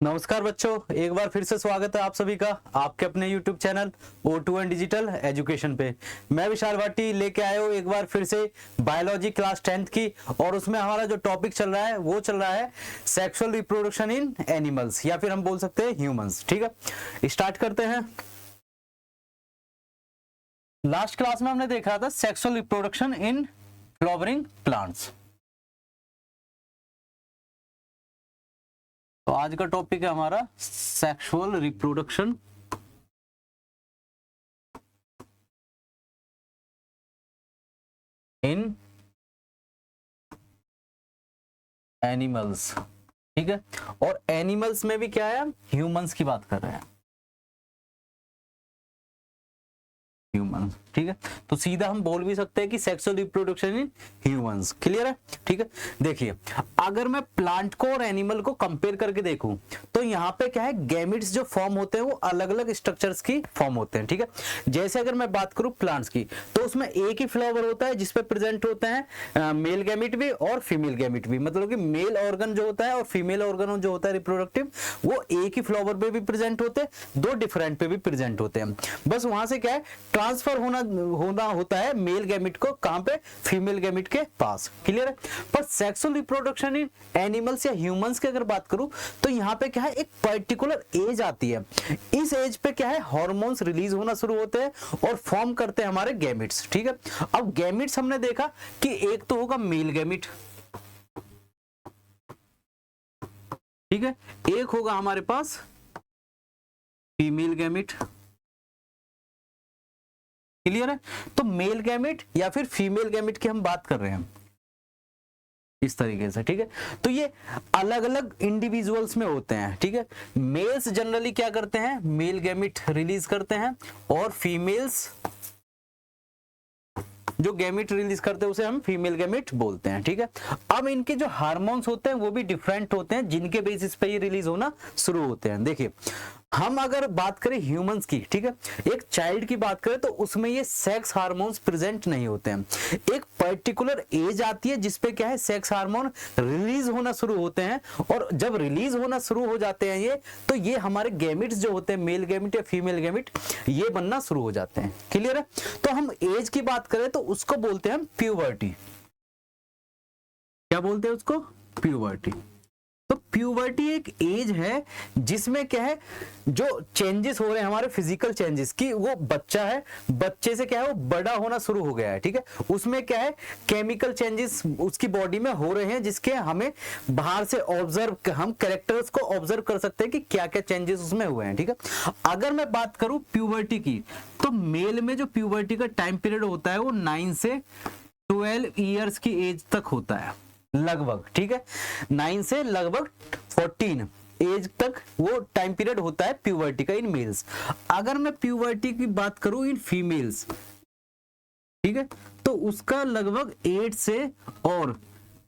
नमस्कार बच्चों, एक बार फिर से स्वागत है आप सभी का आपके अपने YouTube channel O2 and digital education पे। मैं विशाल भाटी लेके आया हूँ एक बार फिर से बायोलॉजी क्लास 10th की, और उसमें हमारा जो टॉपिक चल रहा है वो चल रहा है सेक्सुअल रिप्रोडक्शन इन एनिमल्स, या फिर हम बोल सकते हैं ह्यूमंस। ठीक है, स्टार्ट करते हैं। लास्ट क्लास में हमने देखा था sexual reproduction in flowering plants. तो आज का टॉपिक है हमारा सेक्सुअल रिप्रोडक्शन इन एनिमल्स। ठीक है, और एनिमल्स में भी क्या है, ह्यूमंस की बात कर रहे हैं, ह्यूमन। ठीक है, तो सीधा हम बोल भी सकते हैं कि sexual reproduction in humans. Clear है? ठीक है, देखिए अगर मैं प्लांट को और एनिमल को कंपेयर करके देखूं तो यहाँ पे क्या है, गैमिट्स जो फॉर्म होते हैं वो अलग अलग स्ट्रक्चर्स की फॉर्म होते हैं। ठीक है, जैसे अगर मैं बात करूं प्लांट्स की तो उसमें एक ही फ्लावर होता है जिसपे प्रेजेंट होते हैं मेल गैमिट भी और फीमेल गैमिट भी, मतलब कि मेल ऑर्गन जो होता है और फीमेल ऑर्गन जो होता है रिप्रोडक्टिव, वो एक ही फ्लावर पे भी प्रेजेंट होते हैं, दो डिफरेंट पे भी प्रेजेंट होते हैं। बस वहां से क्या है, ट्रांसफर होना होता है मेल गैमिट को कहां पे, फीमेल गैमिट के पास। क्लियर है? पर सेक्सुअल रिप्रोडक्शन इन एनिमल्स या ह्यूमंस की अगर बात करूं तो यहां पे क्या है, एक पर्टिकुलर एज आती है। इस एज पे क्या है, हार्मोन्स रिलीज होना शुरू होते हैं और फॉर्म करते हैं हमारे गैमिट्स। ठीक है, अब गैमिट्स हमने देखा कि एक तो होगा मेल गैमिट, ठीक है, एक होगा हमारे पास फीमेल गैमिट। क्लियर है? तो मेल गैमेट या फिर फीमेल गैमेट की हम बात कर रहे हैं इस तरीके से। ठीक है, तो ये अलग अलग इंडिविजुअल्स में होते हैं। ठीक है, मेल्स जनरली क्या करते हैं, मेल गैमेट रिलीज करते हैं, और फीमेल्स जो गैमेट रिलीज करते हैं उसे हम फीमेल गैमेट बोलते हैं। ठीक है, अब इनके जो हार्मोन्स होते हैं वो भी डिफरेंट होते हैं, जिनके बेसिस पे ये रिलीज होना शुरू होते हैं। देखिए हम अगर बात करें ह्यूमंस की, ठीक है, एक चाइल्ड की बात करें तो उसमें ये सेक्स हार्मोन्स प्रेजेंट नहीं होते हैं। एक पर्टिकुलर एज आती है जिसपे क्या है, सेक्स हार्मोन रिलीज होना शुरू होते हैं, और जब रिलीज होना शुरू हो जाते हैं ये, तो ये हमारे गैमिट्स जो होते हैं, मेल गैमिट या फीमेल गैमिट, ये बनना शुरू हो जाते हैं। क्लियर है? तो हम एज की बात करें तो उसको बोलते हैं प्यूबर्टी। क्या बोलते हैं उसको? प्यूबर्टी। तो प्यूबर्टी एक एज है जिसमें क्या है, जो चेंजेस हो रहे हैं हमारे फिजिकल चेंजेस की, वो बच्चा है, बच्चे से क्या है वो बड़ा होना शुरू हो गया है। ठीक है, उसमें क्या है, केमिकल चेंजेस उसकी बॉडी में हो रहे हैं, जिसके हमें बाहर से ऑब्जर्व, हम कैरेक्टर्स को ऑब्जर्व कर सकते हैं कि क्या क्या चेंजेस उसमें हुए हैं। ठीक है, अगर मैं बात करूं प्यूबर्टी की, तो मेल में जो प्यूबर्टी का टाइम पीरियड होता है वो 9 से 12 ईयर्स की एज तक होता है लगभग। ठीक है, 9 से लगभग 14 एज तक वो टाइम पीरियड होता है प्यूबर्टी का इन मेल्स। अगर मैं प्यूबर्टी की बात करूं इन फीमेल्स, ठीक है, तो उसका लगभग 8 से और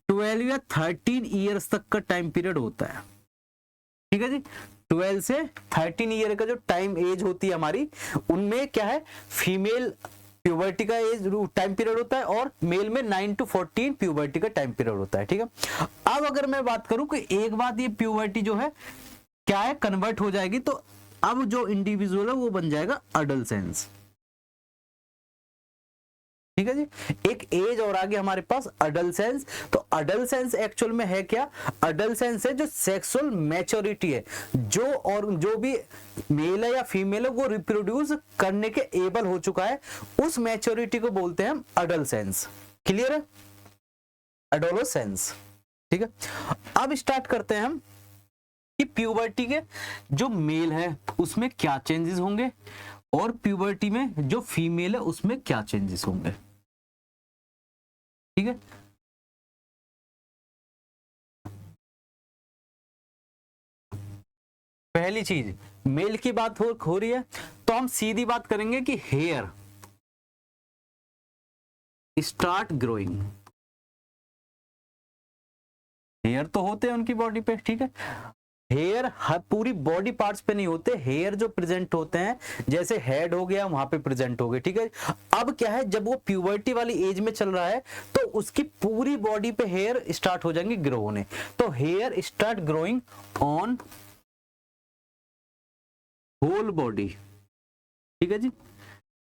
12 या 13 ईयर्स तक का टाइम पीरियड होता है। ठीक है जी, 12 से 13 ईयर का जो टाइम एज होती है हमारी, उनमें क्या है, फीमेल प्यूबर्टी का एज टाइम पीरियड होता है, और मेल में 9 to 14 प्यूबर्टी का टाइम पीरियड होता है। ठीक है, अब अगर मैं बात करूं कि एक बात, ये प्यूबर्टी जो है क्या है, कन्वर्ट हो जाएगी, तो अब जो इंडिविजुअल है वो बन जाएगा अडल्सेंस। ठीक है जी, एक एज और आगे हमारे पास अडल्सेंस। तो अडल्सेंस एक्चुअल में है क्या, अडल्सेंस है जो सेक्सुअल मैच्योरिटी है, जो और जो भी मेल है या फीमेल है वो रिप्रोड्यूस करने के एबल हो चुका है, उस मैच्योरिटी को बोलते हैं हम अडल्सेंस। क्लियर है? अडोलोसेंस। ठीक है, अब स्टार्ट करते हैं हम कि प्यूबर्टी के जो मेल है उसमें क्या चेंजेस होंगे, और प्यूबर्टी में जो फीमेल है उसमें क्या चेंजेस होंगे। ठीक है, पहली चीज मेल की बात हो रही है तो हम सीधी बात करेंगे कि हेयर स्टार्ट ग्रोइंग। हेयर तो होते हैं उनकी बॉडी पे, ठीक है, हेयर हर पूरी बॉडी पार्ट्स पे नहीं होते, हेयर जो प्रेजेंट होते हैं, जैसे हेड हो गया वहां पे प्रेजेंट हो गए। ठीक है, अब क्या है, जब वो प्यूबर्टी वाली एज में चल रहा है तो उसकी पूरी बॉडी पे हेयर स्टार्ट हो जाएंगे ग्रो होने, तो hair start growing on whole body, ठीक है जी।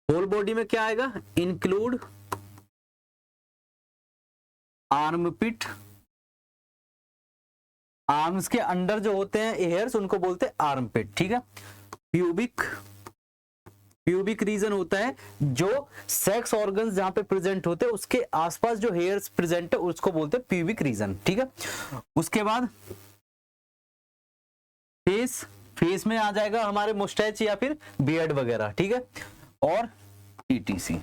होल बॉडी में क्या आएगा, इंक्लूड आर्मपिट, आर्म्स के अंडर जो होते हैं हेयर्स उनको बोलते हैं आर्मपिट, ठीक है। प्यूबिक, प्यूबिक रीजन होता है जो सेक्स ऑर्गन्स जहां पे प्रेजेंट होते हैं उसके आसपास जो हेयर्स प्रेजेंट है उसको बोलते हैं प्यूबिक रीजन, ठीक है। उसके बाद फेस, फेस में आ जाएगा हमारे मुस्टैच या फिर बियर्ड वगैरह, ठीक है, और ईटीसी,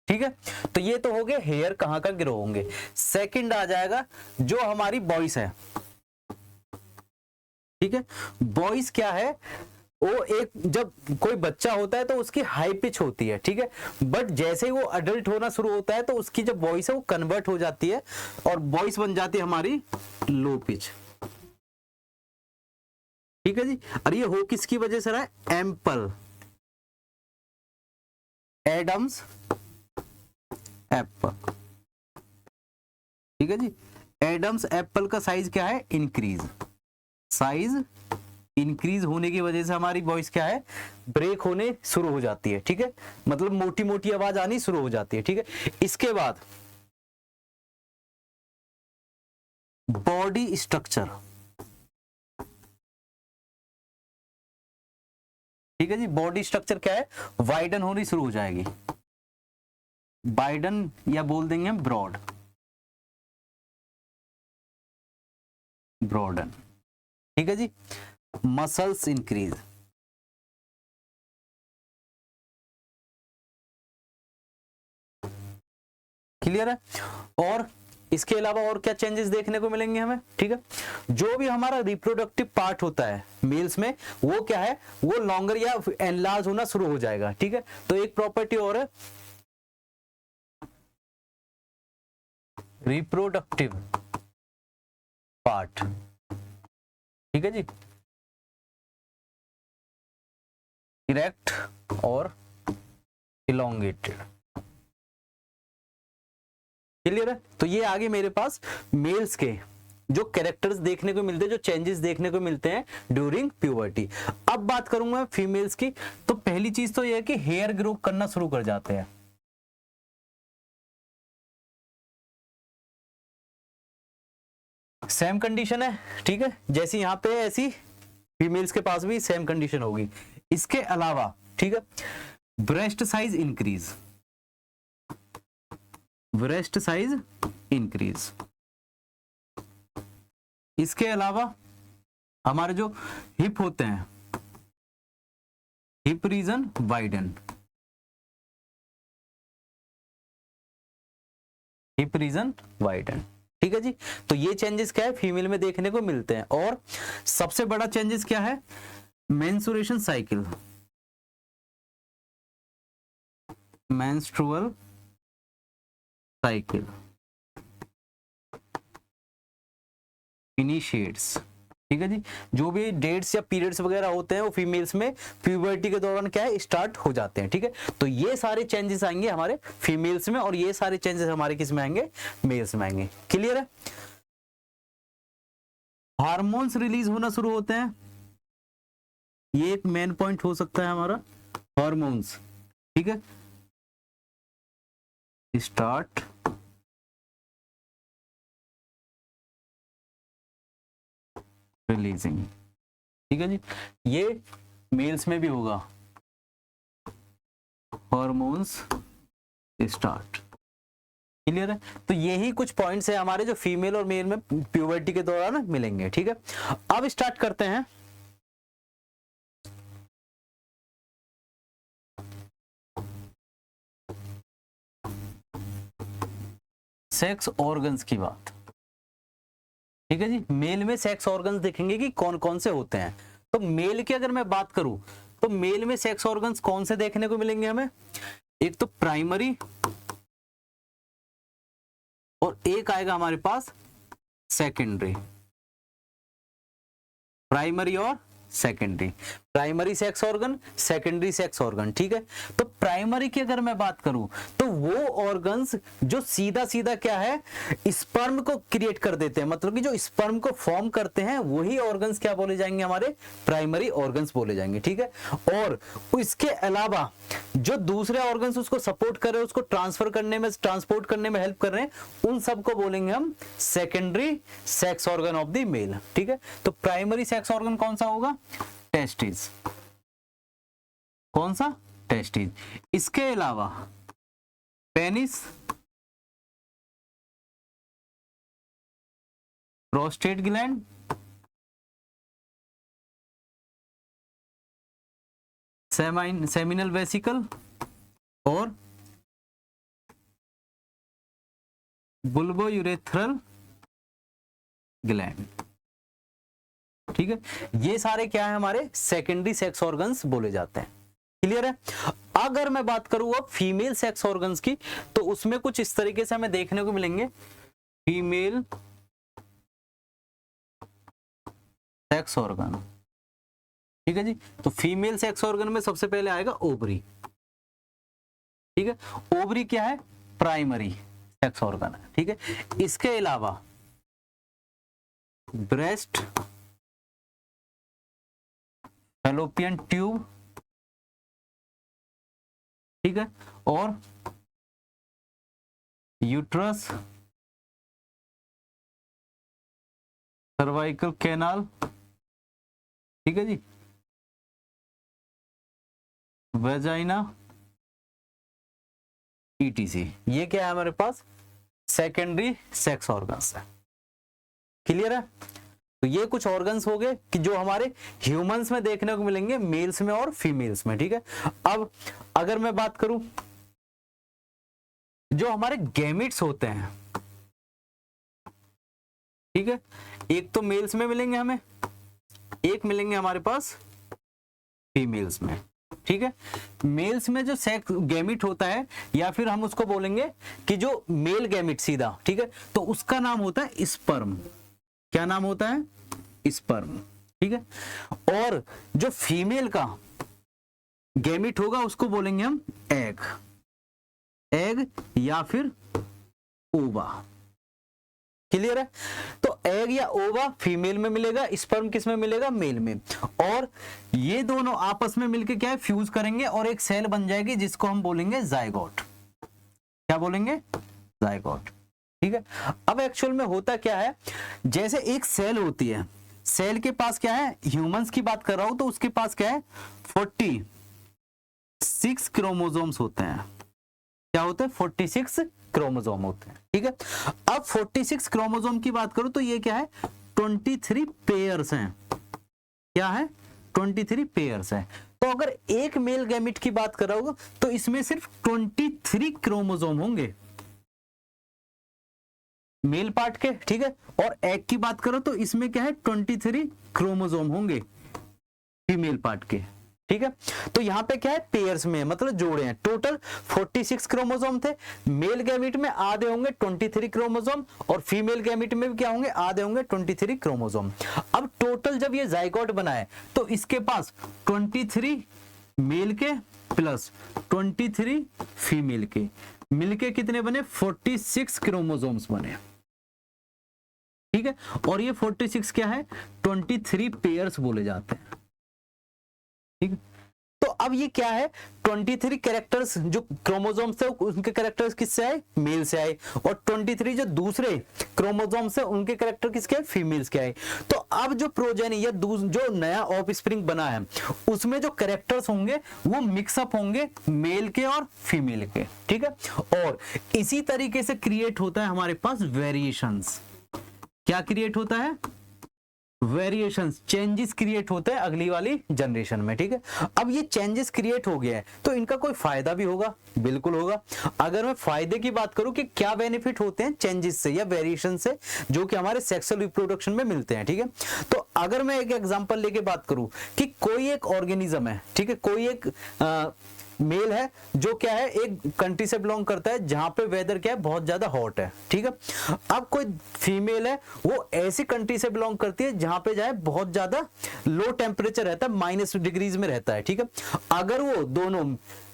ठीक है। तो ये तो हो गए हेयर कहां का ग्रो होंगे। सेकंड आ जाएगा जो हमारी वॉइस है, ठीक है। वॉइस क्या है, वो एक जब कोई बच्चा होता है तो उसकी हाई पिच होती है, ठीक है, बट जैसे ही वो अडल्ट होना शुरू होता है तो उसकी जो वॉइस है वो कन्वर्ट हो जाती है और वॉइस बन जाती है हमारी लो पिच, ठीक है जी। और ये हो किसकी वजह से रहा है, एम्पल, एडम्स एप्पल, ठीक है जी। एडम्स एप्पल का साइज क्या है, इंक्रीज, साइज इंक्रीज होने की वजह से हमारी वॉइस क्या है, ब्रेक होने शुरू हो जाती है, ठीक है, मतलब मोटी मोटी आवाज आनी शुरू हो जाती है, ठीक है। इसके बाद बॉडी स्ट्रक्चर, ठीक है जी। बॉडी स्ट्रक्चर क्या है, वाइडन होनी शुरू हो जाएगी, वाइडन या बोल देंगे हम ब्रॉड, ब्रॉडन, ठीक है जी। मसल्स इंक्रीज, क्लियर है। और इसके अलावा और क्या चेंजेस देखने को मिलेंगे हमें, ठीक है। जो भी हमारा रिप्रोडक्टिव पार्ट होता है मेल्स में वो क्या है, वो लॉन्गर या एनलार्ज होना शुरू हो जाएगा, ठीक है। तो एक प्रॉपर्टी और है, रिप्रोडक्टिव पार्ट, ठीक है जी, इरेक्ट और इलोंगेटेड, क्लियर है। तो ये आगे मेरे पास मेल्स के जो कैरेक्टर्स देखने को मिलते हैं, जो चेंजेस देखने को मिलते हैं ड्यूरिंग प्यूबर्टी। अब बात करूंगा फीमेल्स की, तो पहली चीज तो ये है कि हेयर ग्रो करना शुरू कर जाते हैं, सेम कंडीशन है, ठीक है, जैसी यहां पे ऐसी फीमेल्स के पास भी सेम कंडीशन होगी। इसके अलावा, ठीक है, breast size increase, breast size increase. इसके अलावा हमारे जो हिप होते हैं, hip region widen, hip region widen, ठीक है जी। तो ये चेंजेस क्या है, फीमेल में देखने को मिलते हैं। और सबसे बड़ा चेंजेस क्या है, menstruation cycle, menstrual cycle initiates, ठीक है जी। जो भी डेट्स या पीरियड्स वगैरह होते हैं वो फीमेल्स में प्यूबर्टी के दौरान क्या है, स्टार्ट हो जाते हैं, ठीक है। तो ये सारे चेंजेस आएंगे हमारे फीमेल्स में और ये सारे चेंजेस हमारे किस में आएंगे, मेल्स में आएंगे, क्लियर है। हार्मोन्स रिलीज होना शुरू होते हैं, ये एक मेन पॉइंट हो सकता है हमारा, हार्मोन्स, ठीक है, स्टार्ट रिलीजिंग, ठीक है जी। ये मेल्स में भी होगा, हार्मोन्स स्टार्ट, क्लियर है। तो यही कुछ पॉइंट्स है हमारे जो फीमेल और मेल में प्यूबर्टी के दौरान मिलेंगे, ठीक है। अब स्टार्ट करते हैं सेक्स ऑर्गन्स की बात, ठीक है जी। मेल में सेक्स ऑर्गन्स देखेंगे कि कौन कौन से होते हैं। तो मेल की अगर मैं बात करूं तो मेल में सेक्स ऑर्गन्स कौन से देखने को मिलेंगे हमें, एक तो प्राइमरी और एक आएगा हमारे पास सेकेंडरी, प्राइमरी और secondary. Primary sex organ, secondary sex organ, ठीक है। तो प्राइमरी की अगर मैं बात करूं तो वो ऑर्गन्स जो सीधा सीधा क्या है, स्पर्म को क्रिएट कर देते हैं, मतलब कि जो स्पर्म को फॉर्म करते हैं वही ऑर्गन्स क्या बोले जाएंगे, हमारे प्राइमरी ऑर्गन्स बोले जाएंगे, ठीक है। और इसके अलावा जो दूसरे ऑर्गन्स उसको सपोर्ट कर रहे हैं, उसको ट्रांसफर करने में, ट्रांसपोर्ट करने में हेल्प कर रहे हैं, उन सबको बोलेंगे हम secondary sex organ of the male, ठीक है। तो प्राइमरी सेक्स ऑर्गन कौन सा होगा, टेस्टिस, कौन सा, टेस्टिस। इसके अलावा penis, prostate gland, seminal vesicle और बुल्बोयूरेथ्रल ग्लैंड, ठीक है। ये सारे क्या है, हमारे सेकेंडरी सेक्स ऑर्गन्स बोले जाते हैं। क्लियर है। अगर मैं बात करूं अब फीमेल सेक्स ऑर्गन्स की, तो उसमें कुछ इस तरीके से हमें देखने को मिलेंगे। फीमेल सेक्स ऑर्गन, ठीक है जी। तो फीमेल सेक्स ऑर्गन में सबसे पहले आएगा ओवरी, ठीक है। ओवरी क्या है, प्राइमरी सेक्स ऑर्गन है, ठीक है। इसके अलावा ब्रेस्ट, फैलोपियन ट्यूब, ठीक है, और यूट्रस, सर्वाइकल कैनाल, ठीक है जी, वेजाइना, ईटीसी। ये क्या है हमारे पास, सेकेंडरी सेक्स ऑर्गन्स है। क्लियर है। तो ये कुछ ऑर्गन्स हो गए कि जो हमारे ह्यूमंस में देखने को मिलेंगे, मेल्स में और फीमेल्स में, ठीक है। अब अगर मैं बात करूं, जो हमारे गैमिट्स होते हैं, ठीक है, एक तो मेल्स में मिलेंगे हमें, एक मिलेंगे हमारे पास फीमेल्स में, ठीक है। मेल्स में जो सेक्स गैमिट होता है, या फिर हम उसको बोलेंगे कि जो मेल गैमिट सीधा, ठीक है, तो उसका नाम होता है स्पर्म। क्या नाम होता है, स्पर्म, ठीक है। और जो फीमेल का गैमिट होगा उसको बोलेंगे हम एग, एग या फिर ओवा। क्लियर है। तो एग या ओवा फीमेल में मिलेगा, स्पर्म किस में मिलेगा, मेल में। और ये दोनों आपस में मिलकर क्या है, फ्यूज करेंगे और एक सेल बन जाएगी जिसको हम बोलेंगे जायगोट। क्या बोलेंगे, जायगोट, ठीक है। अब एक्चुअल में होता क्या है, जैसे एक सेल होती है, सेल के पास क्या है, ह्यूमंस की बात कर रहा हूं तो उसके पास क्या है, 46 क्रोमोसोम्स होते हैं। क्या होते हैं, 46 क्रोमोसोम होते हैं, ठीक है। अब 46 क्रोमोसोम की बात करूं तो ये क्या है, 23 पेयर्स हैं। क्या है, 23 पेयर्स हैं। तो अगर एक मेल गैमिट की बात कर रहा होगा तो इसमें सिर्फ 23 क्रोमोसोम होंगे मेल पार्ट के, ठीक है। और एग की बात करो तो इसमें क्या है, 23 क्रोमोसोम होंगे फीमेल पार्ट के, ठीक है। तो यहाँ पे क्या है, पेयर्स में, मतलब जोड़े हैं। टोटल 46 क्रोमोसोम थे, मेल गैमिट में आधे होंगे 23 क्रोमोसोम, और फीमेल गैमिट में भी क्या होंगे, आधे होंगे 23 क्रोमोसोम। अब टोटल जब ये जाइगोट बनाए तो इसके पास 23 मेल के प्लस 23 फीमेल के मिलके कितने बने, 46 क्रोमोसोम्स बने, ठीक है। और ये 46 क्या है, 23 पेयर्स बोले जाते हैं, ठीक है। तो अब ये क्या है, 23 कैरेक्टर्स जो क्रोमोसोम्स थे उनके कैरेक्टर्स किससे आए, मेल से आए, और 23 जो दूसरे क्रोमोसोम्स है उनके कैरेक्टर किसके आए, फीमेल्स के आए। तो अब जो प्रोजेनी या जो नया ऑफस्प्रिंग बना है उसमें जो कैरेक्टर्स होंगे वो मिक्सअप होंगे मेल के और फीमेल के, ठीक है। और इसी तरीके से क्रिएट होता है हमारे पास वेरिएशंस। क्या क्रिएट होता है, वेरिएशंस, चेंजेस क्रिएट होते हैं अगली वाली जनरेशन में, ठीक है। अब ये चेंजेस क्रिएट हो गया है तो इनका कोई फायदा भी होगा, बिल्कुल होगा। अगर मैं फायदे की बात करूं कि क्या बेनिफिट होते हैं चेंजेस से या वेरिएशन से जो कि हमारे सेक्सुअल रिप्रोडक्शन में मिलते हैं, ठीक है। तो अगर मैं एक एग्जांपल लेके बात करूं कि कोई एक ऑर्गेनिज्म है, ठीक है, कोई एक मेल है जो क्या है एक कंट्री से बिलोंग करता है जहां पे वेदर क्या है बहुत ज्यादा हॉट है, ठीक है। अब कोई फीमेल है वो ऐसी कंट्री से बिलोंग करती है जहां पे जाए बहुत ज्यादा लो टेम्परेचर रहता है, -डिग्रीज में रहता है, ठीक है। अगर वो दोनों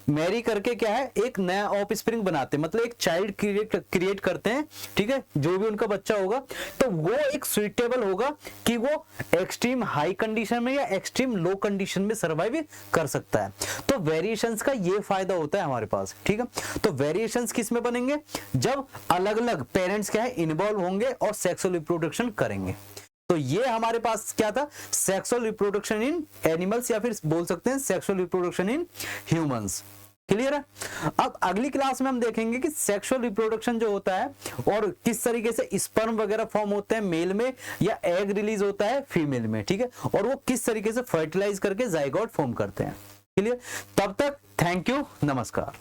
मैरी करके क्या है एक नया ऑफ स्प्रिंग बनाते हैं, मतलब एक चाइल्ड क्रिएट करते हैं, ठीक है, जो भी उनका बच्चा होगा, तो वो एक सुइटेबल होगा कि वो एक्सट्रीम हाई कंडीशन में या एक्सट्रीम लो कंडीशन में सर्वाइव कर सकता है। तो वेरिएशंस का ये फायदा होता है हमारे पास, ठीक है। तो वेरिएशंस किस में बनेंगे, जब अलग अलग पेरेंट्स क्या है इन्वॉल्व होंगे और सेक्सुअल रिप्रोडक्शन करेंगे। तो ये हमारे पास क्या था, सेक्सुअल रिप्रोडक्शन इन एनिमल्स, या फिर बोल सकते हैं sexual reproduction in humans. Clear है। अब अगली क्लास में हम देखेंगे कि सेक्सुअल रिप्रोडक्शन जो होता है और किस तरीके से स्पर्म वगैरह फॉर्म होते हैं मेल में या एग रिलीज होता है फीमेल में, ठीक है, और वो किस तरीके से फर्टिलाइज करके जाइगोट फॉर्म करते हैं। क्लियर। तब तक थैंक यू, नमस्कार।